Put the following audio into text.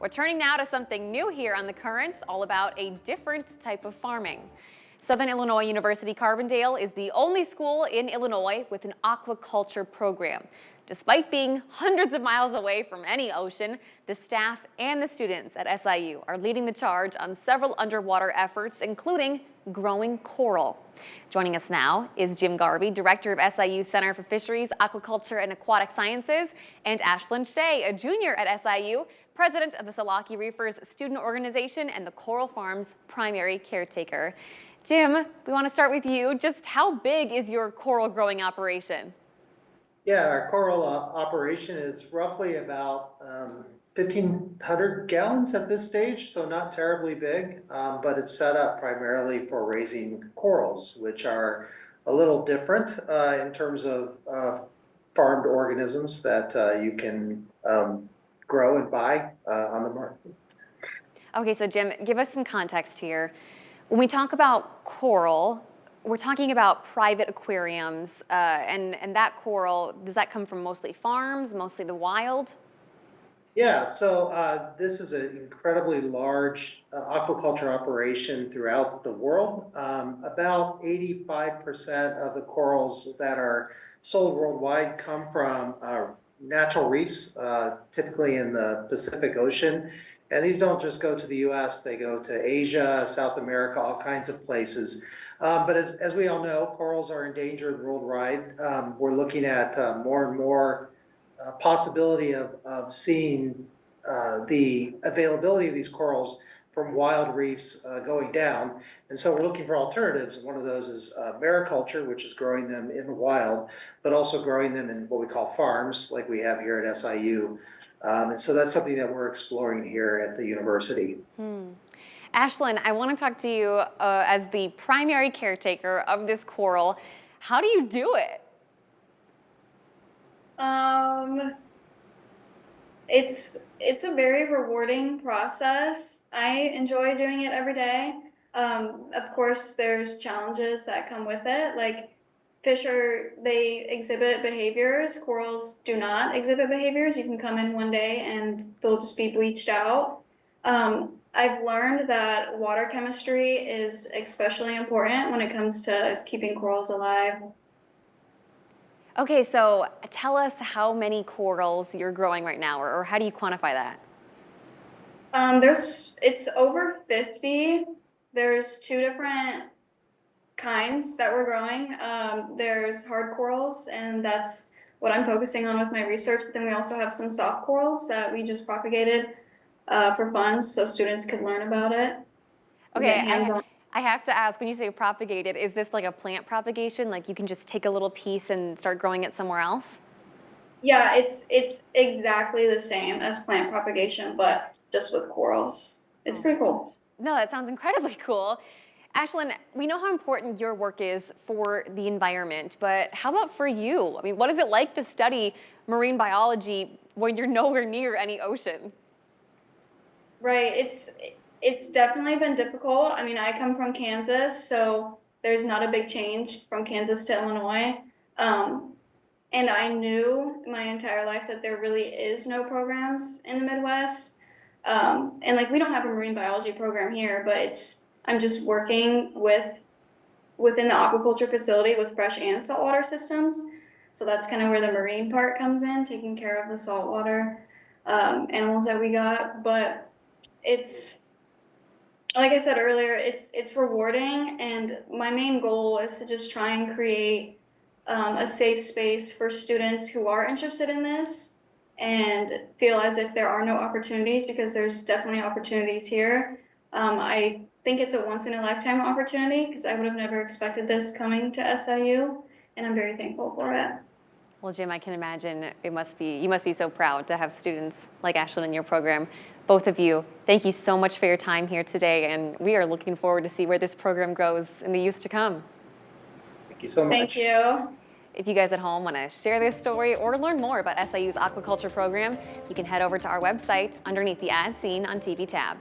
We're turning now to something new here on The Current, all about a different type of farming. Southern Illinois University Carbondale is the only school in Illinois with an aquaculture program. Despite being hundreds of miles away from any ocean, the staff and the students at SIU are leading the charge on several underwater efforts, including growing coral. Joining us now is Jim Garvey, Director of SIU Center for Fisheries, Aquaculture, and Aquatic Sciences, and Ashlyn Shea, a junior at SIU, President of the Salaki Reefers Student Organization and the Coral Farm's primary caretaker. Jim, we want to start with you. Just how big is your coral growing operation? Yeah, our coral operation is roughly about 1,500 gallons at this stage, so not terribly big, but it's set up primarily for raising corals, which are a little different in terms of farmed organisms that you can grow and buy on the market. Okay, so Jim, give us some context here. When we talk about coral, we're talking about private aquariums, and that coral, does that come from mostly farms, mostly the wild? Yeah, so this is an incredibly large aquaculture operation throughout the world. About 85% of the corals that are sold worldwide come from natural reefs, typically in the Pacific Ocean. And these don't just go to the US, they go to Asia, South America, all kinds of places. But as we all know, corals are endangered worldwide. We're looking at more and more possibility of seeing the availability of these corals from wild reefs going down. And so we're looking for alternatives. One of those is mariculture, which is growing them in the wild, but also growing them in what we call farms, like we have here at SIU. And so that's something that we're exploring here at the university. Ashlyn, I want to talk to you as the primary caretaker of this coral. How do you do it? It's a very rewarding process. I enjoy doing it every day. Of course, there's challenges that come with it, like they exhibit behaviors. Corals do not exhibit behaviors. You can come in one day and they'll just be bleached out. I've learned that water chemistry is especially important when it comes to keeping corals alive. Okay, so tell us how many corals you're growing right now, or how do you quantify that? It's over 50. There's two different kinds that we're growing. There's hard corals, and that's what I'm focusing on with my research. But then we also have some soft corals that we just propagated for fun, so students could learn about it. Okay, I have to ask, when you say propagated, is this like a plant propagation? Like you can just take a little piece and start growing it somewhere else? Yeah, it's exactly the same as plant propagation, but just with corals. It's pretty cool. No, that sounds incredibly cool. Ashlyn, we know how important your work is for the environment, but how about for you? I mean, what is it like to study marine biology when you're nowhere near any ocean? Right, it's definitely been difficult. I mean, I come from Kansas, so there's not a big change from Kansas to Illinois. And I knew my entire life that there really is no programs in the Midwest. And like we don't have a marine biology program here, but I'm just working within the aquaculture facility with fresh and saltwater systems. So that's kind of where the marine part comes in, taking care of the saltwater animals that we got. But it's, like I said earlier, it's rewarding, and my main goal is to just try and create a safe space for students who are interested in this and feel as if there are no opportunities, because there's definitely opportunities here. I think it's a once-in-a-lifetime opportunity, because I would have never expected this coming to SIU, and I'm very thankful for it. Well, Jim, I can imagine you must be so proud to have students like Ashlyn in your program. Both of you, thank you so much for your time here today, and we are looking forward to see where this program goes in the years to come. Thank you so much. Thank you. If you guys at home want to share this story or learn more about SIU's aquaculture program, you can head over to our website underneath the As Seen on TV tab.